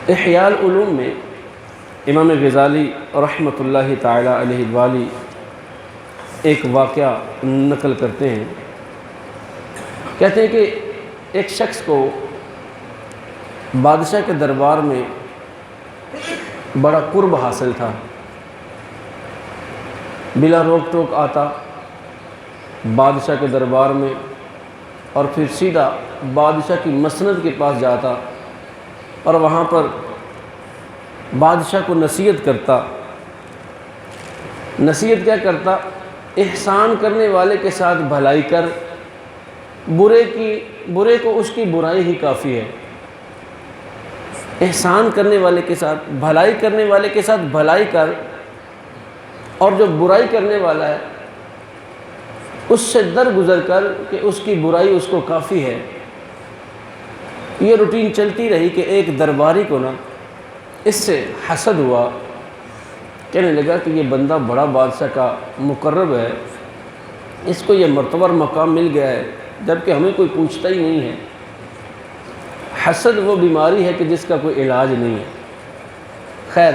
احیاء العلوم میں امام غزالی رحمۃ اللہ تعالی علیہ والی ایک واقعہ نقل کرتے ہیں۔ کہتے ہیں کہ ایک شخص کو بادشاہ کے دربار میں بڑا قرب حاصل تھا، بلا روک ٹوک آتا بادشاہ کے دربار میں اور پھر سیدھا بادشاہ کی مسند کے پاس جاتا اور وہاں پر بادشاہ کو نصیحت کرتا۔ نصیحت کیا کرتا؟ احسان کرنے والے کے ساتھ بھلائی کر، برے کو اس کی برائی ہی کافی ہے۔ احسان کرنے والے کے ساتھ، بھلائی کرنے والے کے ساتھ بھلائی کر، اور جو برائی کرنے والا ہے اس سے درگزر کر کہ اس کی برائی اس کو کافی ہے۔ یہ روٹین چلتی رہی کہ ایک درباری کو اس سے حسد ہوا، کہنے لگا کہ یہ بندہ بڑا بادشاہ کا مقرب ہے، اس کو یہ مرتبہ مقام مل گیا ہے جبکہ ہمیں کوئی پوچھتا ہی نہیں ہے۔ حسد وہ بیماری ہے کہ جس کا کوئی علاج نہیں ہے۔ خیر،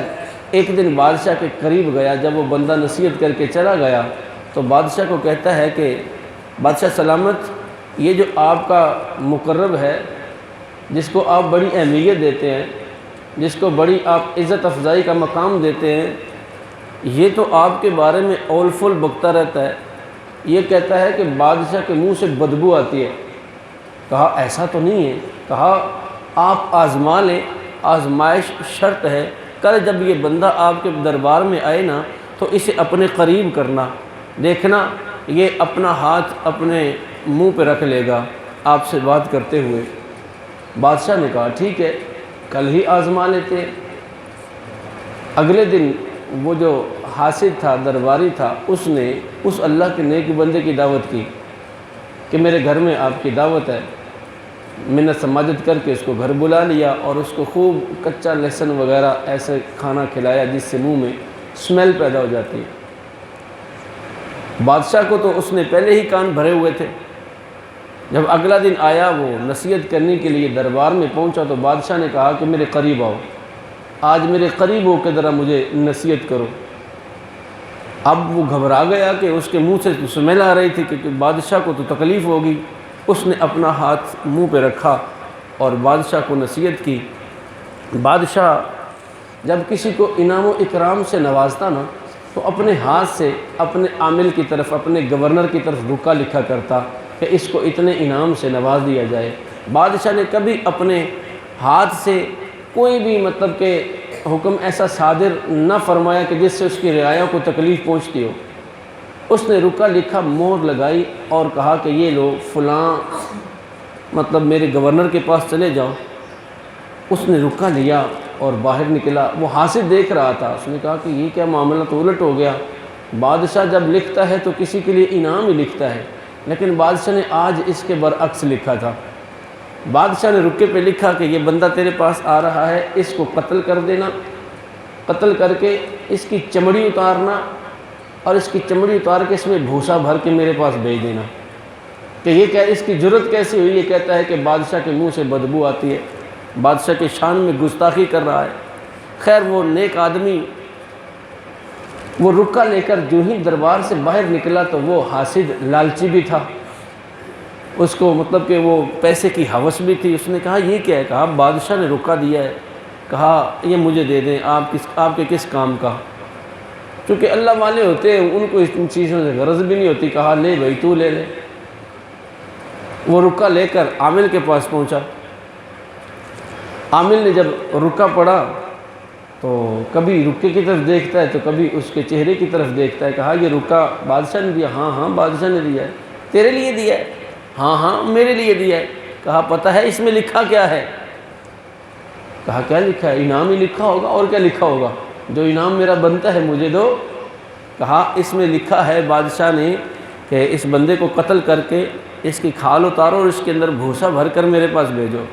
ایک دن بادشاہ کے قریب گیا، جب وہ بندہ نصیحت کر کے چلا گیا تو بادشاہ کو کہتا ہے کہ بادشاہ سلامت، یہ جو آپ کا مقرب ہے، جس کو آپ بڑی اہمیت دیتے ہیں، جس کو بڑی آپ عزت افزائی کا مقام دیتے ہیں، یہ تو آپ کے بارے میں اول فل بکتا رہتا ہے، یہ کہتا ہے کہ بادشاہ کے منہ سے بدبو آتی ہے۔ کہا ایسا تو نہیں ہے۔ کہا آپ آزما لیں، آزمائش شرط ہے، کل جب یہ بندہ آپ کے دربار میں آئے تو اسے اپنے قریب کرنا، دیکھنا یہ اپنا ہاتھ اپنے منہ پہ رکھ لے گا آپ سے بات کرتے ہوئے۔ بادشاہ نے کہا ٹھیک ہے، کل ہی آزما لیتے ہیں۔ اگلے دن وہ جو حاسد تھا، درباری تھا، اس نے اس اللہ کے نیک بندے کی دعوت کی کہ میرے گھر میں آپ کی دعوت ہے۔ منت سماجت کر کے اس کو گھر بلا لیا اور اس کو خوب کچا لہسن وغیرہ ایسے کھانا کھلایا جس سے منہ میں اسمیل پیدا ہو جاتی ہے۔ بادشاہ کو تو اس نے پہلے ہی کان بھرے ہوئے تھے۔ جب اگلا دن آیا، وہ نصیحت کرنے کے لیے دربار میں پہنچا تو بادشاہ نے کہا کہ میرے قریب آؤ، آج میرے قریب ہو کے ذرا مجھے نصیحت کرو۔ اب وہ گھبرا گیا کہ اس کے منہ سے اسمیل آ رہی تھی کہ بادشاہ کو تو تکلیف ہوگی۔ اس نے اپنا ہاتھ منہ پہ رکھا اور بادشاہ کو نصیحت کی۔ بادشاہ جب کسی کو انعام و اکرام سے نوازتا تو اپنے ہاتھ سے اپنے عامل کی طرف، اپنے گورنر کی طرف رکا لکھا کرتا کہ اس کو اتنے انعام سے نواز دیا جائے۔ بادشاہ نے کبھی اپنے ہاتھ سے کوئی بھی کہ حکم ایسا صادر نہ فرمایا کہ جس سے اس کی رعایا کو تکلیف پہنچتی ہو۔ اس نے رکا لکھا مہر لگائی اور کہا کہ یہ لو فلاں میرے گورنر کے پاس چلے جاؤ۔ اس نے رکا لیا اور باہر نکلا۔ وہ حاسد دیکھ رہا تھا، اس نے کہا کہ یہ کیا معاملہ تو الٹ ہو گیا۔ بادشاہ جب لکھتا ہے تو کسی کے لیے انعام ہی لکھتا ہے، لیکن بادشاہ نے آج اس کے برعکس لکھا تھا۔ بادشاہ نے رکے پہ لکھا کہ یہ بندہ تیرے پاس آ رہا ہے، اس کو قتل کر دینا، قتل کر کے اس کی چمڑی اتارنا اور اس کی چمڑی اتار کے اس میں بھوسا بھر کے میرے پاس بھیج دینا۔ کہ یہ کیا، اس کی جرت کیسی ہوئی؟ یہ کہتا ہے کہ بادشاہ کے منہ سے بدبو آتی ہے، بادشاہ کے شان میں گستاخی کر رہا ہے۔ خیر، وہ نیک آدمی وہ رکا لے کر جو ہی دربار سے باہر نکلا تو وہ حاسد لالچی بھی تھا، اس کو کہ وہ پیسے کی ہوس بھی تھی۔ اس نے کہا یہ کیا ہے؟ کہا بادشاہ نے رکا دیا ہے، کہا یہ مجھے دے دیں، آپ کے کس کام کا؟ چونکہ اللہ والے ہوتے ہیں ان کو ان چیزوں سے غرض بھی نہیں ہوتی۔ کہا لے بھائی تو لے لے۔ وہ رکا لے کر عامل کے پاس پہنچا۔ عامل نے جب رکا پڑھا تو کبھی رکے کی طرف دیکھتا ہے تو کبھی اس کے چہرے کی طرف دیکھتا ہے۔ کہا یہ رکا بادشاہ نے دیا؟ ہاں ہاں بادشاہ نے دیا ہے۔ تیرے لیے دیا ہے؟ ہاں ہاں میرے لیے دیا ہے۔ کہا پتہ ہے اس میں لکھا کیا ہے؟ کہا کیا لکھا ہے؟ انعام ہی لکھا ہوگا، اور کیا لکھا ہوگا؟ جو انعام میرا بنتا ہے مجھے دو۔ کہا اس میں لکھا ہے بادشاہ نے کہ اس بندے کو قتل کر کے اس کی کھال اتارو اور اس کے اندر بھوسا بھر کر میرے پاس بھیجو۔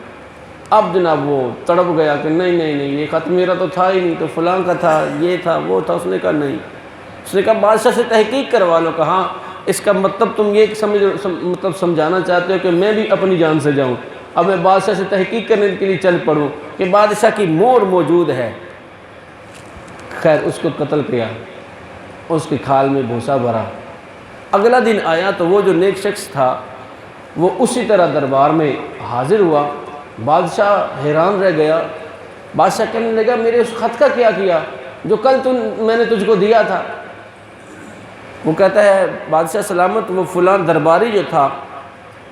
اب جناب وہ تڑپ گیا کہ نہیں نہیں نہیں، یہ خط میرا تو تھا ہی نہیں، تو فلاں کا تھا، یہ تھا وہ تھا۔ اس نے کہا نہیں۔ اس نے کہا بادشاہ سے تحقیق کروا لو۔ کہا اس کا مطلب تم یہ سمجھانا چاہتے ہو کہ میں بھی اپنی جان سے جاؤں؟ اب میں بادشاہ سے تحقیق کرنے کے لیے چل پڑوں کہ بادشاہ کی مور موجود ہے۔ خیر اس کو قتل کیا، اس کی کھال میں بھوسا بھرا۔ اگلا دن آیا تو وہ جو نیک شخص تھا وہ اسی طرح دربار میں حاضر ہوا۔ بادشاہ حیران رہ گیا۔ بادشاہ کہنے لگا میرے اس خط کا کیا کیا جو کل میں نے تجھ کو دیا تھا؟ وہ کہتا ہے بادشاہ سلامت وہ فلاں درباری جو تھا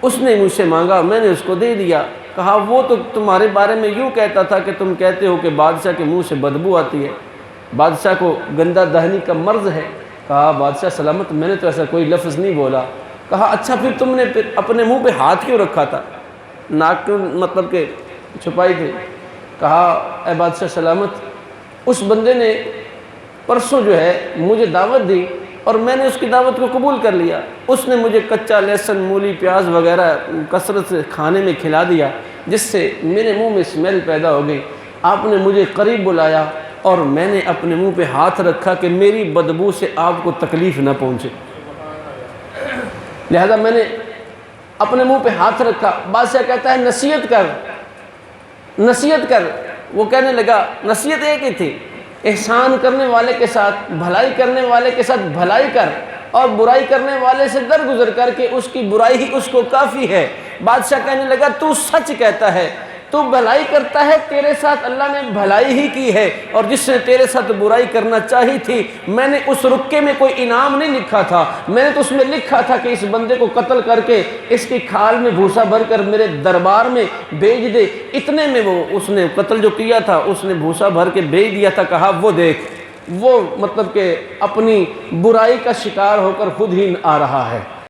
اس نے مجھ سے مانگا، میں نے اس کو دے دیا۔ کہا وہ تو تمہارے بارے میں یوں کہتا تھا کہ تم کہتے ہو کہ بادشاہ کے منہ سے بدبو آتی ہے، بادشاہ کو گندہ دہنی کا مرض ہے۔ کہا بادشاہ سلامت میں نے تو ایسا کوئی لفظ نہیں بولا۔ کہا اچھا پھر تم نے اپنے منہ پہ ہاتھ کیوں رکھا تھا، ناک کیوں مطلب کہ چھپائی تھی؟ کہا اے بادشاہ سلامت اس بندے نے پرسوں جو ہے مجھے دعوت دی اور میں نے اس کی دعوت کو قبول کر لیا۔ اس نے مجھے کچا لہسن مولی پیاز وغیرہ کثرت سے کھانے میں کھلا دیا جس سے میرے منہ میں اسمیل پیدا ہو گئی۔ آپ نے مجھے قریب بلایا اور میں نے اپنے منہ پہ ہاتھ رکھا کہ میری بدبو سے آپ کو تکلیف نہ پہنچے، لہذا میں نے اپنے منہ پہ ہاتھ رکھا۔ بادشاہ کہتا ہے نصیحت کر، نصیحت کر۔ وہ کہنے لگا نصیحت ایک ہی تھی، احسان کرنے والے کے ساتھ بھلائی کرنے والے کے ساتھ بھلائی کر اور برائی کرنے والے سے درگزر کر کے اس کی برائی ہی اس کو کافی ہے۔ بادشاہ کہنے لگا تو سچ کہتا ہے، تو بھلائی کرتا ہے، تیرے ساتھ اللہ نے بھلائی ہی کی ہے، اور جس نے تیرے ساتھ برائی کرنا چاہی تھی میں نے اس رکے میں کوئی انعام نہیں لکھا تھا، میں نے تو اس میں لکھا تھا کہ اس بندے کو قتل کر کے اس کی کھال میں بھوسا بھر کر میرے دربار میں بھیج دے۔ اتنے میں وہ اس نے قتل جو کیا تھا اس نے بھوسا بھر کے بھیج دیا تھا۔ کہا وہ دیکھ وہ مطلب کہ اپنی برائی کا شکار ہو کر خود ہی آ رہا ہے۔